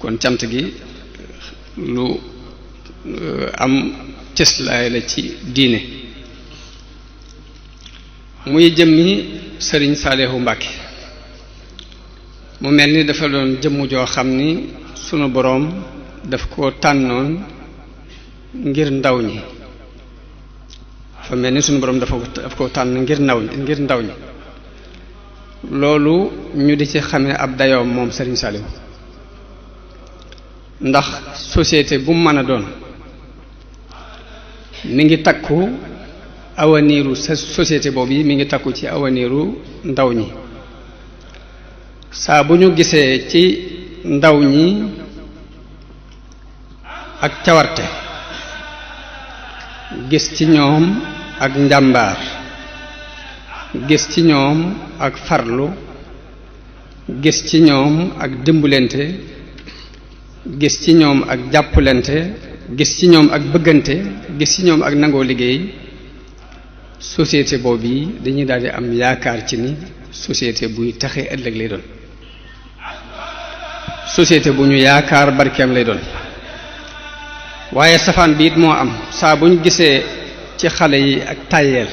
kon cant gi lu am cëslaay la ci diine muy jëmmi sëriñ Saalihu Mbàkke mu mel ni dafa doon jëmm joo xam ni sunu boroom daf ko tànnoon ngir ndaw ñi dafa mel ni sunu boroom daf ko tànn ngir ndaw ñi loolu ñu di ci xamee ab dayoom moom sëriñ Saalihu ndax société bu mu mën a doon mi ngi takku awaniiru société boobu yi mi ngi takku ci awaniiru ndaw ñi saa bu ñu gisee ci ndaw ñi ak cawarte gis ci ñoom ak njàmbaar gis ci ñoom ak farlu gis ci ñoom ak dimbalante gis ci ñoom ak jàppalante gis ci ñoom ak bëggante gis ci ñoom ak nangoo liggéey société boobu yi dañuy daal di am yaakaar ci ni société buy taxe ëllëg lay doon société bu ñu yaakaar barkeem lay doon waaye safaan bi it moo am saa bu ñu gisee ci xale yi ak tàyyeel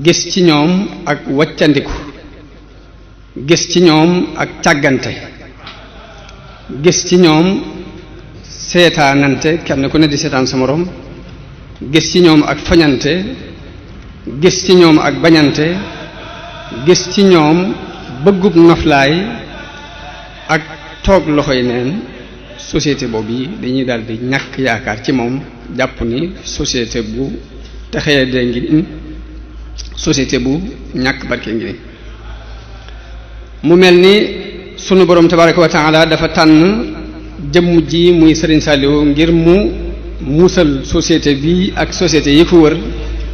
gis ci ñoom ak waccandiku gis ci ñoom ak càggante gis ci ñoom seetaanante kenn ku ne di seetaan sa moroom gis ci ñoom ak fañante gis ci ñoom ak bañante gis ci ñoom bëggub noflaay ak toog loxoy neen société boobu yi dañuy daal di ñàkk yaakaar ci moom jàpp ni société bu texee dee ngi ni société bu ñàkk barke ngi ni mu mel ni sunu boroom tabaraka wa taala dafa tànn jëmm ji muy Sëriñ Saalihu ngir mu musal société bi ak société yi ko wër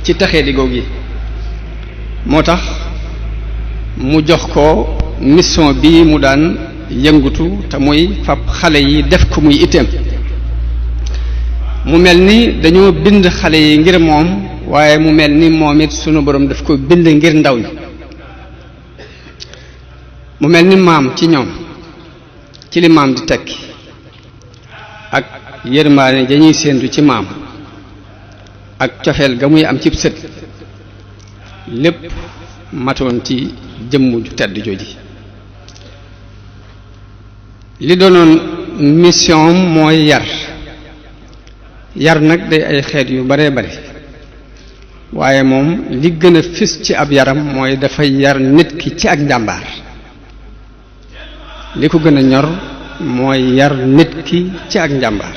ci texee di googu yi moo tax mu jox ko mission bi mu daan yëngutu te muy fab xale yi def ko muy itteem mu mel ni dañoo bind xale yi ngir moom waaye mu mel ni moom it sunu borom daf ko bind ngir ndaw ñi mu mel ni maam ci ñoom ci li maam di tekki ak yërmaane dañuy séentu ci maam ak cofeel ga muy am ci sët lépp matoon ci jëmm ju tedd jooji li doonoon mission mooy yar nag day ay xeet yu bare bare waaye moom li gën a fis ci ab yaram mooy dafay yar nit ki ci ak njàmbaar li ko gën a ñor mooy yar nit ki ci ak njàmbaar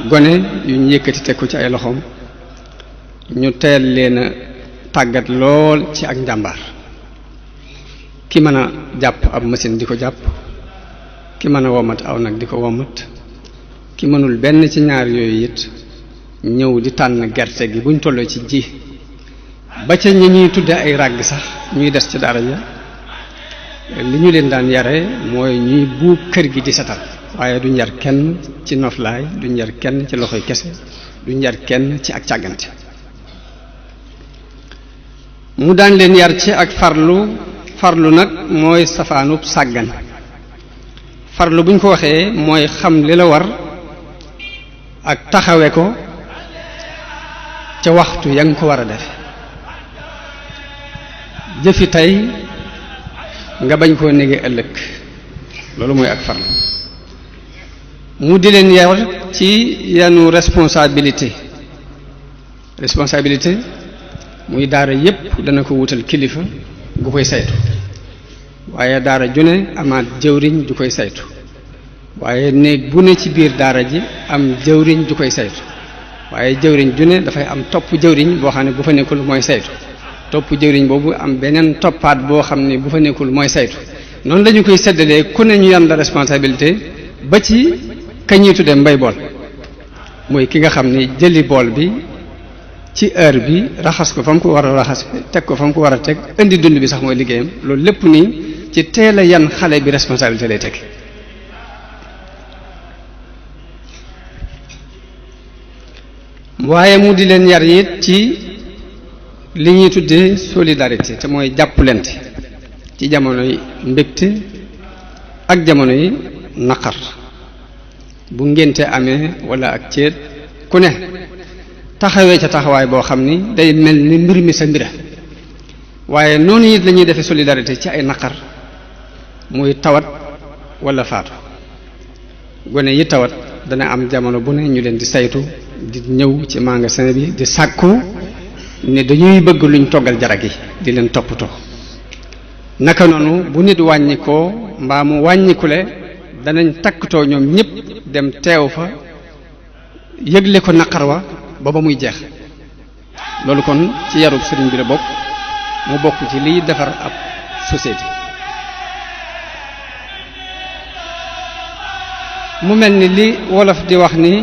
gone yu ñu yëkkati teg ko ci ay loxoom ñu teel leen a tàggat lool ci ak njàmbaar ki mën a jàpp ab machine di ko jàpp ki mën a womat aw nag di ko womat ki mënul benn ci ñaar yooyu it ñëw di tànn gerte gi buñ tolloo ci ji ba ca ñi ñuy tudde ay ràgg sax ñuy des ci dara ja li ñu leen daan yare mooy ñuy buub kër gi di setal waaye duñ yar kenn ci noflaay duñ yar kenn ci loxoy kese duñ yar kenn ci ak càggante mu daan leen yar ci ak farlu nag mooy safaanub sàggan farlu buñ ko waxee mooy xam li la war ak taxawe ko ca waxtu ya nga ko war a def jëfi tey nga bañ koo nege ëllëg loolu mooy ak farlu mu di leen yar ci yanu responsabilité muy daara yépp dana ko wutal kilifa gu koy saytu waaye daara june amaat jëwriñ ju koy saytu waaye néeg bu ne ci biir daara ji am jëwriñ ju koy saytu waaye jëwriñ june dafay am topp jëwriñ boo xam ne bu fa nekkul mooy saytu topp jëwriñ boobu am beneen toppaat boo xam ne bu fa nekkul mooy saytu noonu lañu koy seddalee ku ne ñu yan la responsabilité ba ci kañuy tudde mbay bool mooy ki nga xam ne jëli bool bi ci heure bi raxas ko fa mu ko war a raxas teg ko fa mu ko war a teg indi dund bi sax mooy liggéeyam loolu lépp nii ci teel a yan xale bi responsabilité lay teg waaye mu di leen yar it ci li ñuy tuddee solidarité te mooy jàppalante ci jamonoy mbégte ak jamono yi naqar bu ngénte amee wala ak céet ku ne taxawee ca taxawaay boo xam ni day mel ni mbir mi sa mbira waaye noonu it la ñuy defee solidarité ci ay naqar muy tawat wala faatu gone yi tawat dana am jamono bu ne ñu leen di saytu di ñëw ci magasin bi di sàkku ne dañuy bëgg luñ toggal jarag yi di leen toppatoo naka noonu bu nit wàññikoo mbaa mu wàññikule danañ takkatoo ñoom ñëpp dem teew fa yëgle ko naqar wa ba muy jeex loolu kon ci yarub sëriñ bi la bokk mu bokk ci liy defar ab société mu mel ni li wolof di wax ni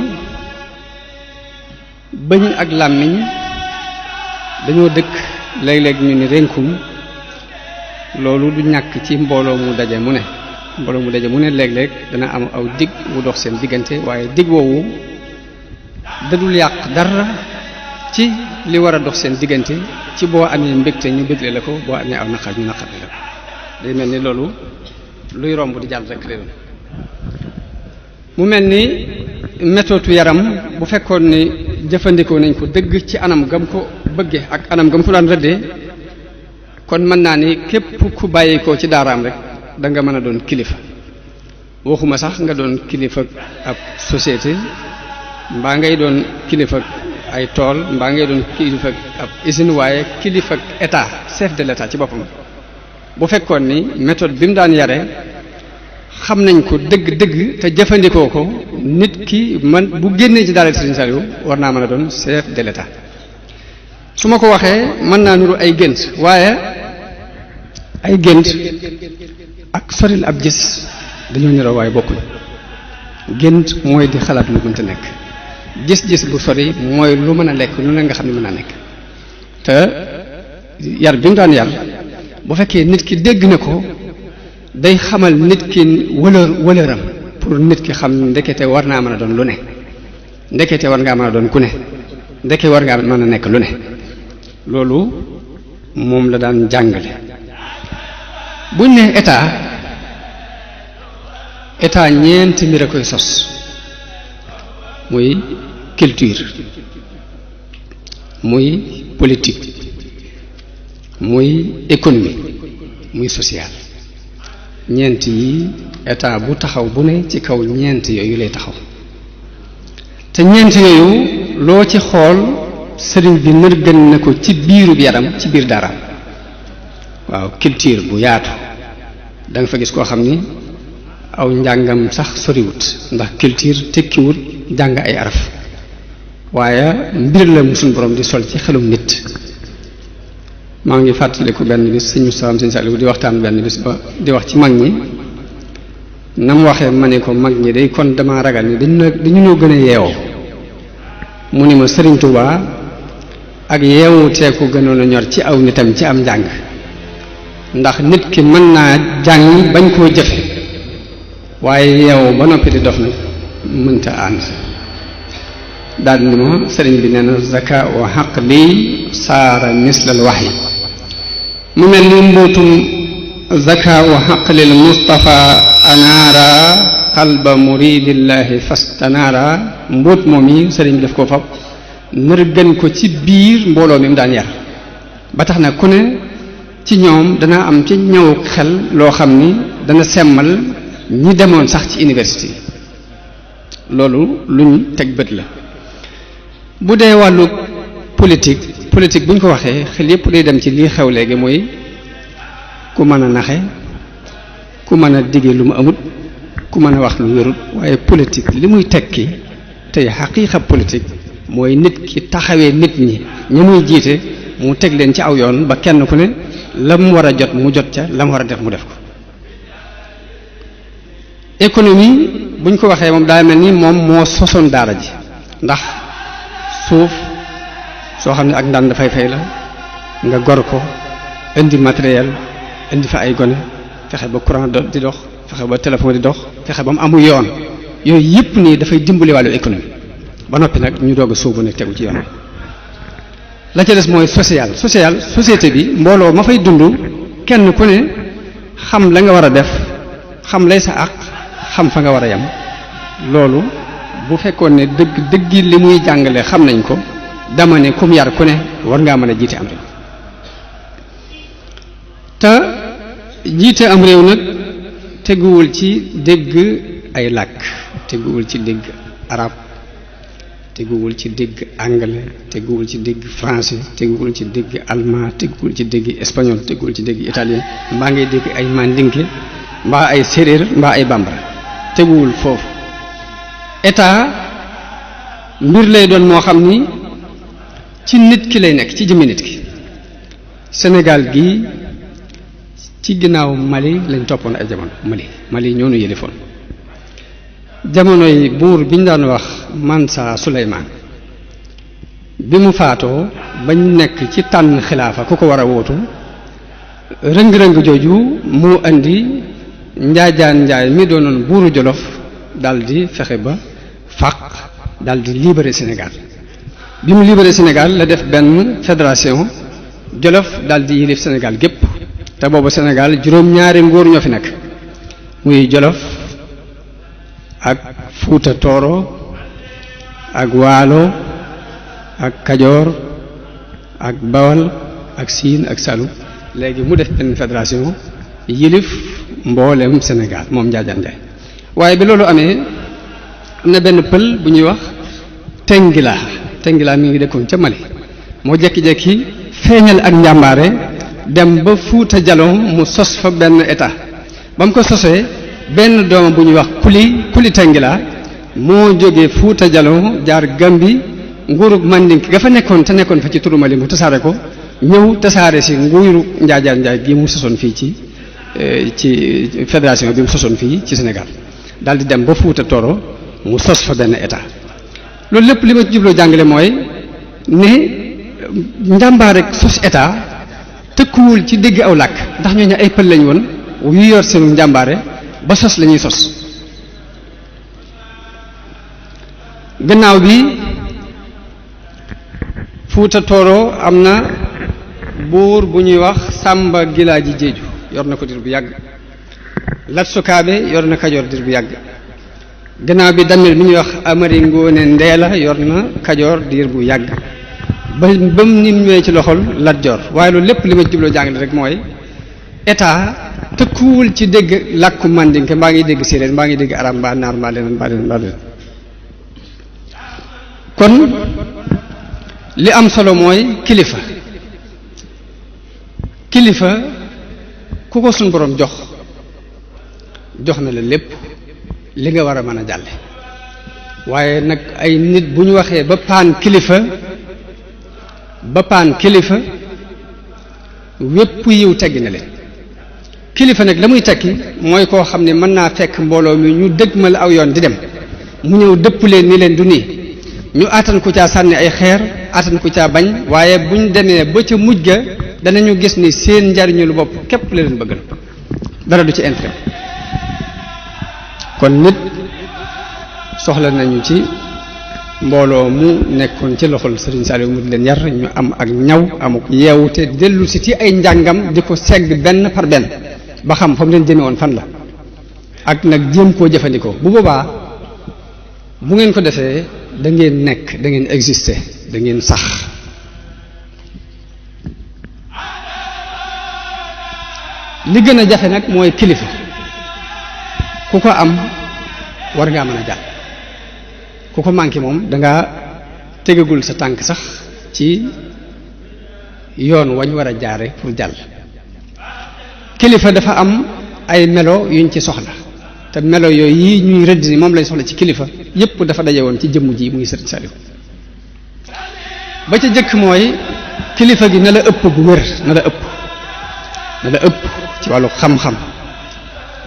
bëñ ak làmmiñ dañoo dëkk léeg-léeg ñu ni rénkum loolu du ñàkk ci mbooloo mu daje mu ne léeg-léeg dana am aw dig wu dox seen diggante waaye dig woowu dadul yàq dara ci li war a dox seen diggante ci boo amee mbégte ñu bégle la ko boo amee aw naqar ñu naqar la ko day mel ni loolu luy romb di jàll rek réew mu mel ni méthode yaram bu fekkoon ni jëfandikoo nañ ko dëgg ci anam gam ko bëgge ak anam gam ko daan rëddee kon mën naa ni képp ku bàyyi ko ci daaraam rek da nga mën a doon kilifa waxuma sax nga doon kilifa ab société mbaa ngay doon kilifa ay tool mbaa ngay doon kilifa ab usine waaye kilifa état chef de l'état ci boppam bu fekkoon ni méthode bi mu daan yare xam nañ ko dëgg-dëgg te jëfandikoo ko nit ki man bu génnee ci daara Serigne Saliou war naa mën a doon chef de l'état su ma ko waxee mën naa nuru ay gént waaye ay gént ak soril ab gis dañoo niroo waaye bokkuñ gént mooy di xalaat lu mënta nekk gis-gis bu sori mooy lu mën a lekk lu ne nga xam ne mën a nekk te yar bi mu daan yar bu fekkee nit ki dégg na ko day xamal nit ki wëlëram pour nit ki xam ndekete war naa mën a doon lu ne ndekete war ngaa mën a doon ku ne ndeke war ngaa mën a nekk lu ne loolu moom la daan jàngale buñ ne état ñeenti mbir a koy sos muy culture muy politique muy économie muy social ñeent yi état bu taxaw bu ne ci kaw ñeent yooyu lay taxaw te ñeent yooyu loo ci xool sëriñ bi nërgën na ko ci biirub yaram ci biir dara waaw culture bu yaatu da nga fa gis koo xam ni aw njàngam sax soriwut ndax culture tekkiwut jàng ay araf waaye mbir la mu suñ borom di sol ci xelum nit maa ngi fàttaliku benn bis sëñ Moustapha sëñ Saliou di waxtaan benn bis ba di wax ci mag ñi na mu waxee ma ne ko mag ñi day kon dama ragal ni dañu noo gën a yeewoo mu ni ma Sëriñ Tuubaa ak yeewu teeku gënoon a ñor ci aw nitam ci am njàng ndax nit ki mën naa jàng bañ koo jëfe waaye yeewu ba noppi di dox nag mënta ànd daal ni ma sëriñ bi nee na zaka wa xaq lii saara mislal waxyi mu mel ni mbootum zaka wa xaq lil Mustafa anaara qalba muridillahi fastanaara mbóot moom yi sëriñ bi daf ko fab nar gën ko ci biir mbooloo mi mu daan yar ba tax na ku ne ci ñoom dana am ci ñëw xel loo xam ni dana semmal ñi demoon sax ci université loolu luñ teg bët la bu dee wàllu politique bu ñu ko waxee xel yépp day dem ci lii xew léegi mooy ku mën a naxe ku mën a dige lu mu amut ku mën a wax lu wérut waaye politique li muy tekki tey xaqiiqa politique mooy nit ki taxawee nit ñi ñi muy jiite mu teg leen ci aw yoon ba kenn ku ne la mu war a jot mu jot ca la mu war a def mu def ko économie bu ñu ko waxee moom daa mel ni moom moo sosoon daara ji ndax suuf soo xam ne ak ndaan dafay fay la nga gor ko indi matériel indi fa ay gone fexe ba courant di dox fexe ba téléphone di dox fexe ba mu amu yoon yooyu yëpp nii dafay dimbali wàllu économie ba noppi nag ñu doog a sóobu nag tegu ci yoon la ca des mooy social société bi mbooloo ma fay dund kenn ku ne xam la nga war a def xam lay sa àq xam fa nga war a yem loolu bu fekkoon ne dëgg li muy jàngale xam nañ ko dama ne kum yar ku ne war ngaa mën a jiite am réew te jiite am réew nag teguwul ci dégg ay làkk teguwul ci dégg arab teguwul ci dégg anglais teguwul ci dégg français teguwul ci dégg allemand teguwul ci dégg espagnol teguwul ci dégg italien mbaa ngay dégg ay mandinke mbaa ay séréer mbaa ay bambara teguwul foofu état mbir lay doon moo xam ni ci nit ki lay nekk ci jëmmi nit ki Sénégal gi ci ginnaaw Mali lañ toppoon ay jamono Mali ñoo nu yëlifoon jamonoy buur bi ñu daan wax Mansa Suleymaan bi mu faatoo bañ nekk ci tànn xilaafa ku ko war a wootu rëng-rëng jooju moo indi njaajaan njaay mi doonoon buuru Jolof daldi fexe ba fàq daldi libéré Sénégal bi mu libéré Sénégal la def benn fédération Jolof daldi yilif Sénégal gépp te boobu Sénégal juróom-ñaari nguur ñoo fi nekk muy Jolof ak Fuuta Tooro ak Waalo ak Kajoor ak Bawal ak Siin ak Saalum léegi mu def benn fédération yilif mboolem Sénégal moom Njaajaan Njaay waaye bi loolu amee am na benn pël bu ñuy wax Tengila mi ngi dëkkoon ca Mali moo jekki-jekki feeñal ak njàmbaare dem ba Fuuta Jalon mu sos fa benn état ba mu ko sosee benn doomam bu ñuy wax kuli Tengila moo jógee Fuuta Jalon jaar Gambi nguurug Mandinki ga fa nekkoon te nekkoon fa ci turu Mali mu tasaare ko ñëw tasaare si nguuru Njaajaan Njaay gi mu sosoon fii ci fédération bi mu sosoon fii ci Sénégal daal di dem ba Fuuta Tooro mu sos fa benn état loolu lépp li ma ci jubloo jàngale mooy ne njàmbaar rek sos état tëkkuwul ci dégg aw làkk ndax ñooñu ay pël lañ woon yu yor seen njàmbaare ba sos la ñuy sos gannaaw bi Fuuta Tooro am na buur bu ñuy wax Sàmba Gilaaji Jeeju yor na ko dir bu yàgg Lat Sukaabe yor na Kajoor dir bu yàgg gannaaw bi Damel mi ñuy wax Amari Ngoone Ndeela yor na Kajoor diir bu yàgg ba mu nit ñëwee ci loxol Lat Joor waaye loolu lépp li ma jubloo jàngale rek mooy état tëkkuwul ci dégg làkku Mandinke mbaa ngi dégg séeréer mbaa ngi dégg arab mbaa naar mbaa leneen kon li am solo mooy kilifa ku ko suñ boroom jox na la lépp li nga war a mën a jàlle waaye nag ay nit bu ñu waxee ba paan kilifa wépp yiw teggi na leen kilifa nag la muy tekki mooy koo xam ne mën naa fekk mbooloo mi ñu dëgmal aw yoon di dem mu ñëw dëpp leen ni leen du nii ñu attan ku caa sànni ay xeer attan ku caa bañ waaye buñ demee ba ca mujj ga danañu gis ni seen njariñu lu bopp képp la leen bëggal dara du ci intérêt kon nit soxla nañu ci mbooloo mu nekkoon ci loxol Serigne Saliou mu di leen yar ñu am ak ñaw amuk yeewu te dellu si ci ay njàngam di ko segg benn par benn ba xam fa mu leen jëme woon fan la ak nag jéem koo jëfandikoo bu boobaa bu ngeen ko defee da ngeen nekk da ngeen exister da ngeen sax li gën a jafe nag mooy kilifa ku ko am war ngaa mën a jàll ku ko manqué moom dangaa tegagul sa tànk sax ci yoon wañ war a jaare pour jàll kilifa dafa am ay melo yuñ ci soxla te melo yooyu yi ñuy rëdd ni moom lañ soxla ci kilifa yépp dafa daje woon ci jëmm ji muy Serigne Saliou ba ca jëkk mooy kilifa gi na la ëpp bu wér na la ëpp ci wàllu xam-xam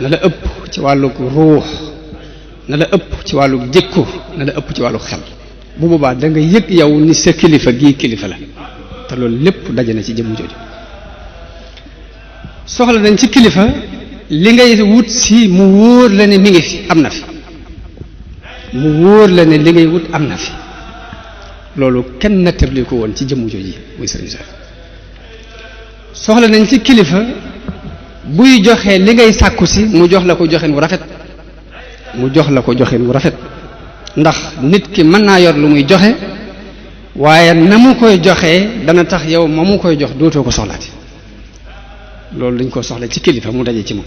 na la ëpp ci wàllu ruux na la ëpp ci wàllu jikko na la ëpp ci wàllu xel bu boobaa da nga yëg yow ni sa kilifa gii kilifa la te loolu lépp daje na ci jëmm jooju soxla nañ ci kilifa li ngay wut si mu wóor la ne mi ngi fi am na fi mu wóor la ne li ngay wut am na fi loolu kenn nattabli ko woon ci jëmm jooju muy Serigne Saliou soxla nañ ci kilifa buy joxe li ngay sàkku si mu jox la ko joxin wu rafet mu jox la ko joxin wu rafet ndax nit ki mën naa yor lu muy joxe waaye na mu koy joxee dana tax yow ma mu koy jox dootoo ko soxlaati loolu dañ ko soxla ci kilifa mu daje ci moom.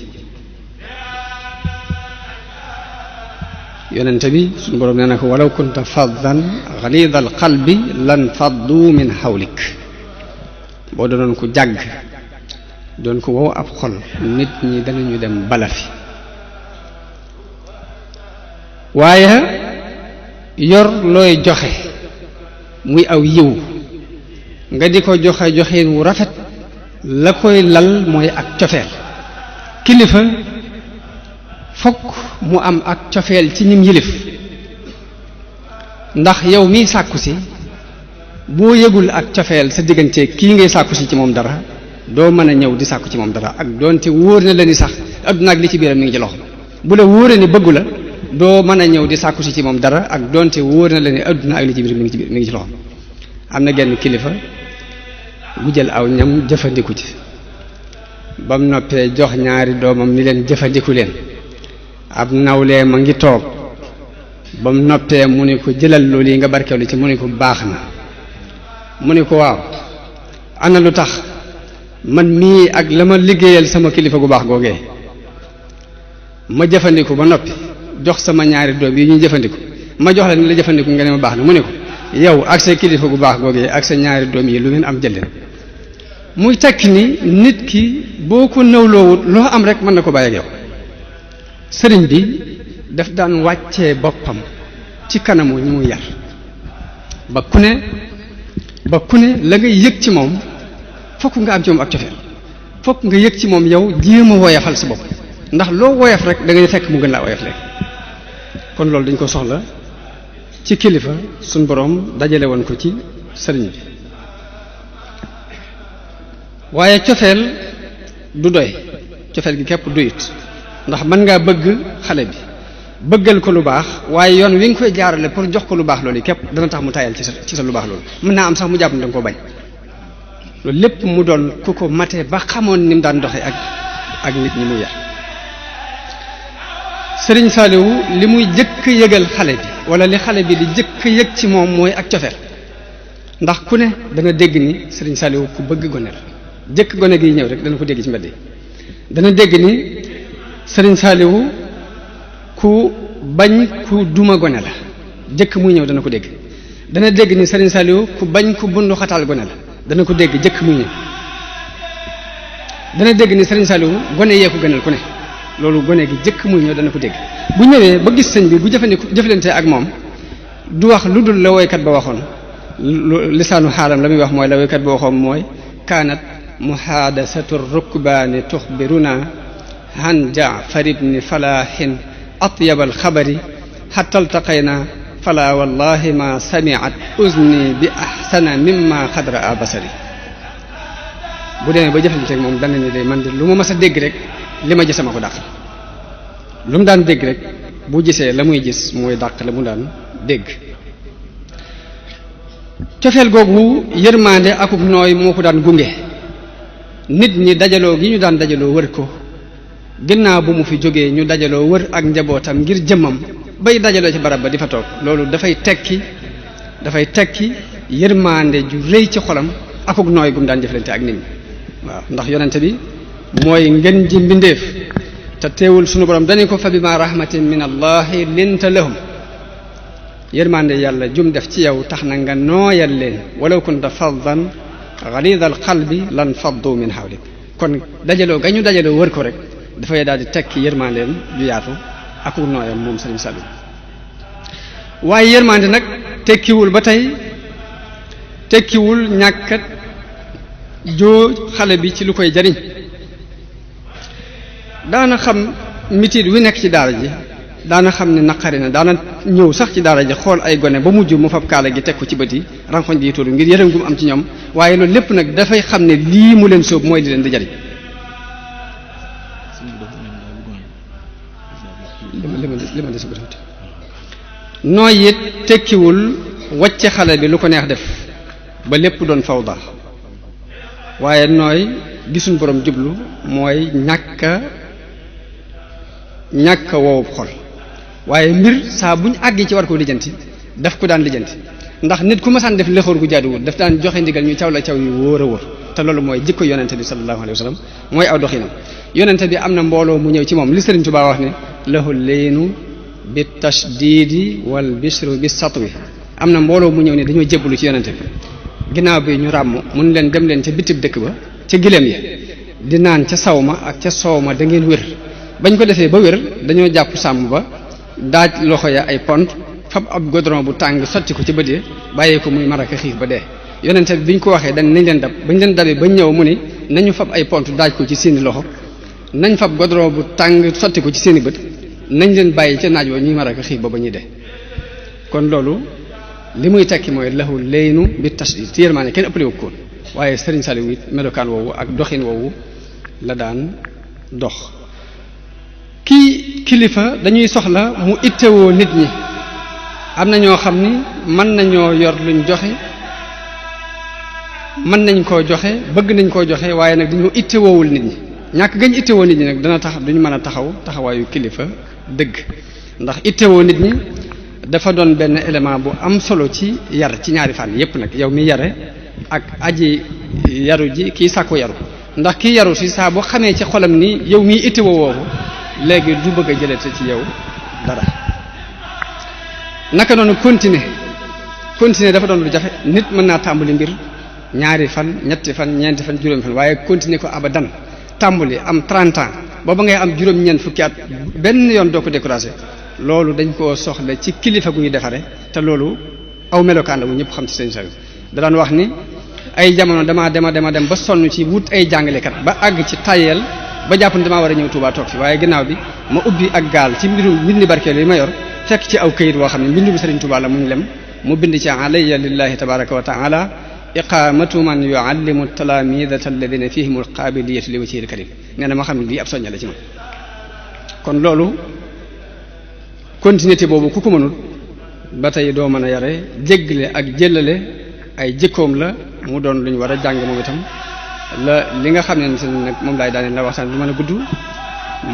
yonente bi suñu boroom nee na ko walaw kunta faddan ghalidal qalbi lan faddu min hawlik boo doonoon ko jàgg doon ko wow ab xol nit ñi danañu dem bala fi waaye yor looy joxe muy aw yiw nga di ko joxe joxeen wu rafet la koy lal mooy ak cofeel kilifa fokk mu am ak cofeel ci ñim yilif ndax yow miy sàkku si boo yëgul ak cofeel sa diggante kii ngay sàkku si ci moom dara doo mën a ñëw di sàkku ci moom dara ak doonte wóor na la ni sax adduna ak li ci biiram mi ngi ci loxo bu la wóoree ni bëggu la doo mën a ñëw di sàkku si ci moom dara ak doonte wóor na la ni adduna ak li ci biir mi ngi ci loxo am na genn kilifa gu jël aw ñam jëfandiku ci ba mu noppee jox ñaari doomam ni leen jëfandiku leen ab nawlee ma ngi toog ba mu noppee mu ne ko jëlal loolu yi nga barkeelu ci mu ne ko baax na mu ne ko waaw ana lu tax man mii ak la ma liggéeyal sama kilifa gu baax googee ma jëfandiku ba noppi jox sama ñaari doom yi ñu jëfandiku ma jox la ni la jëfandiku nga ne ma baax na mu ne ko yow ak sa kilifa gu baax googee ak sa ñaari doom yi lu ngeen am jël leen muy tekki ni nit ki boo ko nawloowut loo am rek mën na ko bàyyi ak yow sëriñ bi daf daan wàccee boppam ci kanamu ñi muy yar ba ku ne la ngay yëg ci moom fokk nga am ci moom ak cofeel fokk nga yëg ci moom yow jéem a woyafal sa bopp ndax loo woyaf rek da ngay fekk mu gën laa woyaf léegi kon loolu dañ ko soxla ci kilifa suñ boroom dajale woon ko ci sëriñ bi waaye cofeel du doy cofeel gi képp duyit ndax mën ngaa bëgg xale bi bëggal ko lu baax waaye yoon wi nga koy jaarale pour jox ko lu baax loolu képp dana tax mu tayal ci sa lu baax loolu mën naa am sax mu jàpp ne danga ko bañ loolu lépp mu doon ku ko matee ba xamoon ni mu daan doxee ak nit ñi mu yar Sëriñ Saaliwu li muy jëkk yëgal xale bi wala li xale bi di jëkk yëg ci moom mooy ak cofeel ndax ku ne dana dégg ni Sëriñ Saaliwu ku bëgg gone la jëkk gone gi ñëw rek dana ko dégg ci mbedd yi dana dégg ni Sëriñ Saaliwu ku bañ ku duma gone la jëkk muy ñëw dana ko dégg dana dégg ni Sëriñ Saaliwu ku bañ ku bundu xataal gone la dana ko dégg jëkk muy ñëw dana dégg ni Sëriñ Saaliwu gone yee ko gënal ku ne loolu gone gi jëkk muy ñëw dana ko dégg bu ñëwee ba gis sëñ bi bu jëflante ak moom du wax lu dul la woykat ba waxoon lisaanu xaalam la muy wax mooy la woykat ba waxoon mooy kaanat muhaadasatu rukbaani tuxbiruna han jaafar ibni falahin atyab alxabari xatta altaqayna fala wallahi ma samiat uzni bi ahsana mimma xadra a basari bu demee ba jëflante ak moom dana ni day man de lu ma mas a dégg rek li ma gis sama ko dàq lu mu daan dégg rek bu gisee la muy gis mooy dàq la mu daan dégg cofeel googu yërmaande akub nooy moo ko daan gunge nit ñi dajaloo gi ñu daan dajaloo wër ko ginnaaw bu mu fi jógee ñu dajaloo wër ak njabootam ngir jëmmam bay dajaloo ci barab ba di fa toog loolu dafay tekki yërmaande ju rëy ci xolam akub nooy gu mu daan jëflante ak nit ñi waaw ndax yonente bi mooy ngeen ji mbindeef te teewul sunu borom dañu ko fa bima rahmatin min allahi linta lahum yërmande yàlla jum def ci yow tax na nga nooyal leen walaw kunta faddan ghalidal qalbi lan faddu min hawlik kon dajaloo ga ñu dajaloo wër ko rek dafay daal di tekki yërmandeem ju yaatu ak nooyam moom Sëriñ Saaliw waaye yërmande nag tekkiwul ba tey tekkiwul ñàkkat joo xale bi ci lu koy jariñ daana xam mitit wi nekk ci daara ji daana xam ne naqari na daana ñëw sax ci daara ji xool ay gone ba mujj mu fab kaala gi teg ko ci bët yi rankoñ di tuuru ngir yërëm gu mu am ci ñoom waaye loolu lépp nag dafay xam ne lii mu leen sóob mooy di leen di jariñ li ma des nooy it tekkiwul wàcce xale bi lu ko neex def ba lépp doon fawda waaye nooy gisuñ borom jublu mooy ñàkk a woowu xol waaye mbir saa buñ àggee ci war koo lijjanti daf ko daan lijjanti ndax nit ku masaan def lëxoor gu jaaduwul daf daan joxe ndigal ñu caw la caw yu wóor a wóor te loolu mooy jikko yonente bi sallallahu alayhi wa sallam mooy aw doxinam yonente bi am na mbooloo mu ñëw ci moom li Sëriñ Tuubaa wax ne lahu leenu bi tashdidi wal bishru bi satwi am na mbooloo mu ñëw ne dañoo jébbalu ci yonente bi ginnaaw bi ñu ràmm mun leen dem leen ca bitib dëkk ba ca gileem yi di naan ca saw ma ak ca soow ma da ngeen wér bañ ko defee ba wér dañoo jàpp sàmm ba daaj loxo ya ay pont fab ab godron bu tàng sotti ko ci bët yi bàyyee ko muy maraka xiif ba dee yonente bi biñ ko waxee dañ nañ leen dab bañ leen dabee bañ ñëw mu ni nañu fab ay pont daaj ko ci seeni loxo nañ fab godron bu tàng sotti ko ci seeni bët nañ leen bàyyi ca naaj wa ñuy maraka xiif ba ñuy dee kon loolu li muy tekki mooy lahu leynu bi tashdid ci yërmaane kenn ëppale wu ko waaye Sëriñ Saliou it melokaan woowu ak doxin woowu la daan dox kii kilifa dañuy soxla mu ittewoo nit ñi am na ñoo xam ni mën nañoo yor luñ joxe mën nañ koo joxe bëgg nañ koo joxe waaye nag dañoo ittewoowul nit ñi ñàkk gañ ittewoo nit ñi nag dana tax duñ mën a taxawaayu kilifa dëgg ndax ittewoo nit ñi dafa doon benn élément bu am solo ci yar ci ñaari fànn yépp nag yow mi yare ak aji yaru ji kii sàkku yaru ndax kii yaru si saa boo xamee ci xolam ni yow mii ittewoo woowu léegi du bëgg a jëlete ci yow dara naka noonu continuer dafa doon lu jafe nit mën naa tàmbali mbir ñaari fan ñetti fan ñeenti fan juróomi fan waaye continuer ko abadan tàmbali am 30 ans booba ngay am juróom-ñeent fukki at benn yoon doo ko découragé loolu dañ koo soxla ci kilifa gu ñu defare te loolu aw melokaan la bu ñëpp xam ci Sëriñ Saliou da daan wax ni ay jamono dama dem ba sonn ci wut ay jàngalekat ba àgg ci tayel ba jàpp ne damaa war a ñëw Tuubaa toog fi waaye ginnaaw bi ma ubbi ak gaal ci mbindi barkeel yi ma yor fekk ci aw këyit woo xam ne mbindu bi Sëriñ Tuubaa la muñ lem mu bind ci alayya lillahi tabaraka wa taala iqamatu man yuallimu talamidata alladina fihim alqabiliyatu li wajhil karim nee na ma xam ne lii ab soñña la ci man kon loolu continuité boobu ku ko mënul ba tey doo mën a yare jéggale ak jëllale ay jikkoom la mu doon lu ñu war a jàng moom itam li nga xam ne nag moom laay daaneel la waxtaan du mën a gudd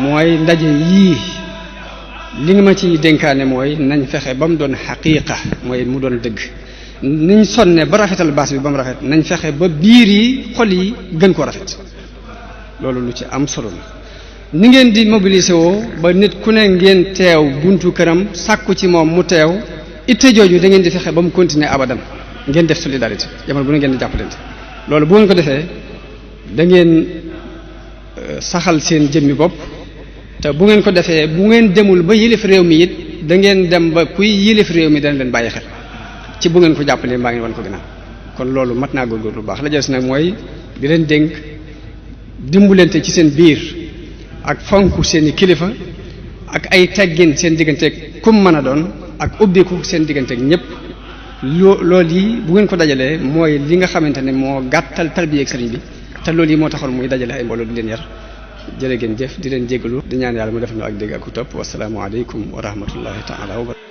mooy ndaje yii li nga ma ci dénkaane mooy nañ fexe ba mu doon xaqiiqa mooy mu doon dëgg niñ sonne ba rafetal baas bi ba mu rafet nañ fexe ba biir yi xol yi gën ko rafet loolu lu ci am solo la ni ngeen di mobiliser woo ba nit ku ne ngeen teew buntu këram sàkku ci moom mu teew itte jooju da ngeen di fexe ba mu continuer abadan ngeen def solidarité jamono bu ne ngeen di jàppalante loolu bu ngeen ko defee da ngeen saxal seen jëmmi bopp te bu ngeen ko defee bu ngeen demul ba yilif réew mi it da ngeen dem ba kuy yilif réew mi dana leen bàyyi xel ci bu ngeen ko jàppalee mbaa ngeen wan ko ginnaaw kon loolu mat naa góorgóorlu bu baax la jël si nag mooy di leen dénk dimbulante ci seen biir ak fonk seeni kilifa ak ay teggin seen digganteeg kum mën a doon ak ubbiku seen digganteeg ñëpp loolu yi bu ngeen ko dajalee mooy li nga xamante ne moo gàttal tarbiya ak sëriñ bi te loolu yi moo taxoon muy dajale ay mbooloo di leen yar jërë ngeen jëf di leen jégalu di ñaan yàlla mu def nu ak dégg ak ku topp wasalaamu aleykum wa rahmatullahi taala wa barakatuh